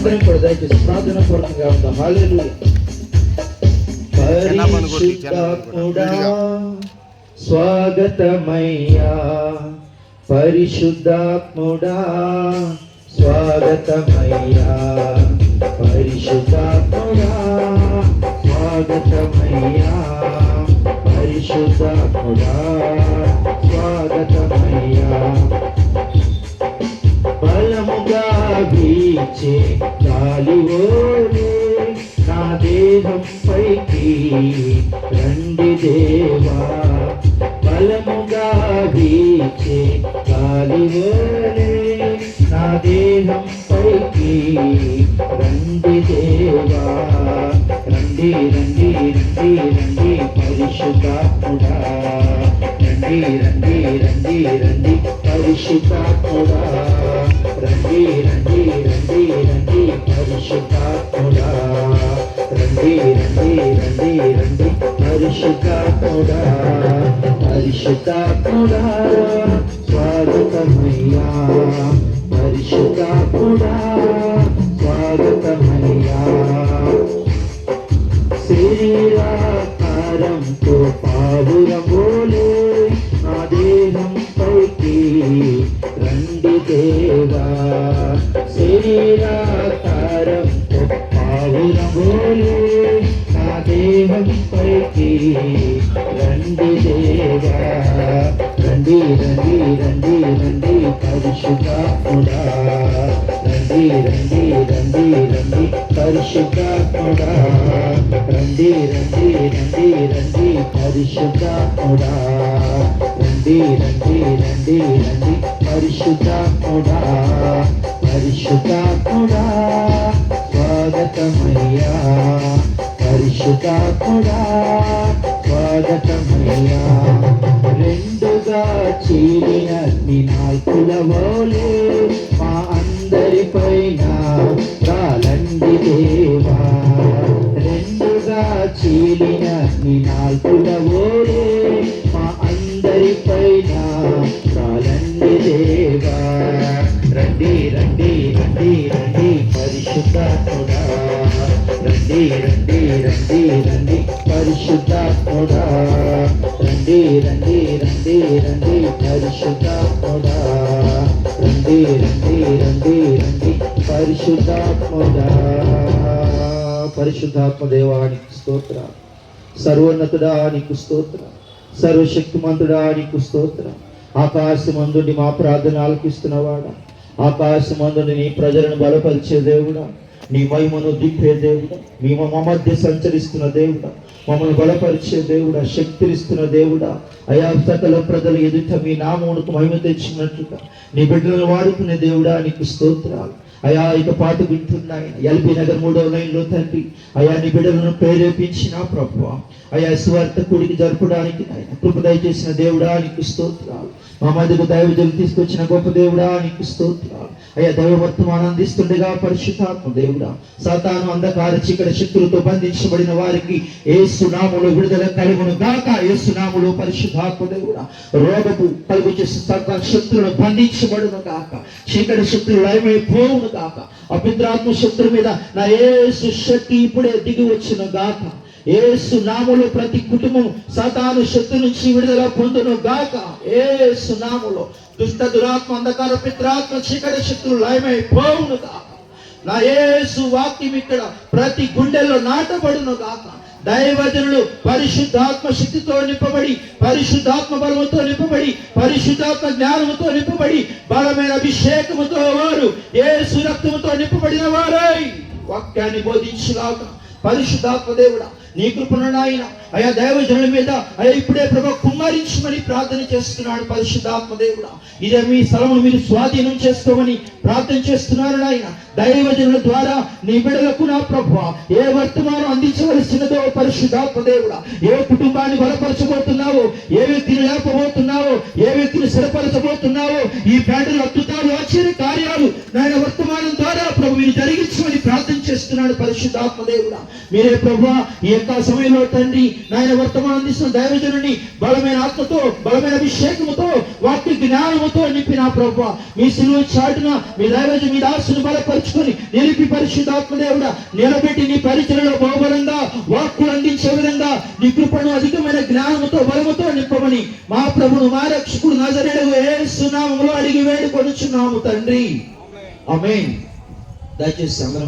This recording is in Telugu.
అందరం కూడా దయచేసి ప్రార్థన పూర్వకంగా ఉందాం. హల్లెలూయా. పరిశుద్ధాత్ముడా స్వాగతమయ్యా, పరిశుద్ధాత్ముడా స్వాగతమయ్యా, పరిశుద్ధాత్ముడా స్వాగతమయ్యా, పరిశుద్ధాత్ముడా స్వాగతమయ్యా. బలముగా వీచే గాలివోలే నా దేహం పైకి రండి దేవా, బలముగా వీచే గాలివోలే నా దేహం పైకి రండి దేవా, రండి రండి రండి రండి పరిశుద్ధాత్ముడా, రండి రండి రండి రండి పరిశుద్ధాత్ముడా, రండి రండి రండి రండి పరిశుద్ధాత్ముడా, రండి రండి రండి రండి పరిశుద్ధాత్ముడా, పరిశుద్ధాత్ముడా స్వాగతమయ్యా, పరిశుద్ధాత్ముడా స్వాగతమయ్యా. శరీరాకారంతో పావురమోలే నా దేహం పైకి రండి దేవా, శరీరాకారంతో పావురమోలే నా దేహం పైకి రండి దేవా, రండి రండి రండి రండి పరిశుద్ధాత్ముడా, రండి రండి రండి రండి పరిశుద్ధాత్ముడా, రండి రండి రండి రండి పరిశుద్ధాత్ముడా, రండి రండి రండి రండి పరిశుద్ధాత్ముడా, పరిశుద్ధాత్ముడా స్వాగతమయ్యా, పరిశుద్ధాత్ముడా స్వాగతమయ్యా. రెండుగా చీలిన నాల్పుల వోలే మా అందరిపైన రాలండి దేవా, రెండుగా చీలిన నాల్పుల వోలే మా అందరిపైన రాలండి దేవా, రండి రండి రండి రండి పరిశుద్ధాత్ముడా, రండి రండి రండి రండి పరిశుద్ధాత్ముడా, రండి రండి రండి రండి పరిశుద్ధాత్ముడా, రండి రండి రండి రండి పరిశుద్ధాత్ముడా. పరిశుద్ధాత్మ దేవానికి స్తోత్రం, సర్వోన్నతుడా నీకు స్తోత్రం, సర్వశక్తిమంతుడా నీకు స్తోత్రం. ఆకాశమందుండి మా ప్రార్థన ఆలకిస్తున్నవాడా, ఆకాశమందుండి నీ ప్రజలను బలపరిచే దేవుడా, నీ మహిమను దిప్పే దేవుడా, మీ మా మధ్య సంచరిస్తున్న దేవుడా, మమ్మల్ని బలపరిచే దేవుడా, శక్తినిస్తున్న దేవుడా, అయా సకల ప్రజలు ఎదుట మీ నామమునకు మహిమ తెచ్చినట్లుగా నీ బిడ్డలను వాడుకునే దేవుడా నీకు స్తోత్రాలు. అయా ఇక పాట వింటున్నాయి ఎల్బీ నగర్ 3వ లైన్లో తండ్రి, అయా నీ బిడ్డలను ప్రేరేపించిన ప్రభువా, అయా సువార్తకుడికి జరపడానికి ఆయన కృప దయచేసిన దేవుడా నీకు స్తోత్రాలు. మా మధ్యకు దైవజనులు తీసుకొచ్చిన గొప్ప దేవుడా నీకు స్తోత్రాలు. అయ్యా దైవ వర్తమానం అందిస్తుండగా పరిశుద్ధాత్మ దేవుడా, సాతాను అంధకార చీకటి శక్తులతో బంధించబడిన వారికి యేసు నామములో విడుదల కలుగును గాక. యేసు నామములో పరిశుద్ధాత్మ దేవుడా, రోగపు కలుగు చేసే సకల శక్తులను బంధించబడును గాక, చీకటి శక్తులు లయమైపోవును గాక. అపిత్రాత్మ శక్తుల మీద నా యేసు శక్తి ఇప్పుడే దిగి వచ్చును గాక. యేసు నామములో ప్రతి కుటుంబం సాతాను శక్తి నుంచి విడుదల పొందును గాక. యేసు నామములో దుష్ట దురాత్మ అంధకార పిత్రాత్మ చీకటి శక్తులు లయమైపోవును గాక. నా యేసు వాక్యం ఇక్కడ ప్రతి గుండెల్లో నాటబడును గాక. దైవజనులు పరిశుద్ధాత్మ శక్తితో నింపబడి, పరిశుద్ధాత్మ బలముతో నింపబడి, పరిశుద్ధాత్మ జ్ఞానముతో నింపబడి, బలమైన అభిషేకముతో వారు యేసు రక్తముతో నింపబడిన వారై వాక్యాన్ని బోధించుగాక. పరిశుద్ధాత్మ దేవుడా నీ కృపను నాయన అయా దైవజనుల మీద అయా ఇప్పుడే ప్రభు కుమ్మరించమని ప్రార్థన చేస్తున్నాడు. పరిశుద్ధాత్మ దేవుడా ఇదే మీ స్థలమును మీరు స్వాధీనం చేసుకోమని ప్రార్థన చేస్తున్నారు నాయన. దైవజనుల ద్వారా నీ బిడ్డలకు నా ప్రభువా ఏ వర్తమానం అందించవలసినదో పరిశుద్ధాత్మ దేవుడా, ఏ కుటుంబాన్ని బలపరచబోతున్నావో, ఏ వ్యక్తిని లేపబోతున్నావో, ఏ వ్యక్తిని స్థిరపరచబోతున్నావో, ఈ పేటలు అద్భుతాలు ఆశ్చర్య కార్యాలు నాయన వర్తమానం ద్వారా ప్రభు మీరు జరిగించమని ప్రార్థన చేస్తున్నాడు పరిశుద్ధాత్మ దేవుడా. మీరే ప్రభువా ఈ యొక్క సమయంలో తండ్రి నాయన వర్తమానం అందిస్తున్న దైవజనుని బలమైన ఆత్మతో, బలమైన అభిషేకముతో, వాక్య జ్ఞానముతో నింపిన ప్రభువా, మీ సిలువ చాటున మీ దైవజను మీ దాసును బలపరుచుకొని నిలిపి పరిశుద్ధాత్మ దేవుడా నిలబెట్టి నీ పరిచయలో బహుబలంగా వాక్కులు అందించే విధంగా నీ కృపను అధికమైన జ్ఞానముతో బలముతో నింపమని మా ప్రభును మా రక్షకుడు నజరేయుడగు యేసు నామములో అడిగి వేడుకొనుచున్నాము తండ్రి. ఆమేన్. దయచేసి అందరం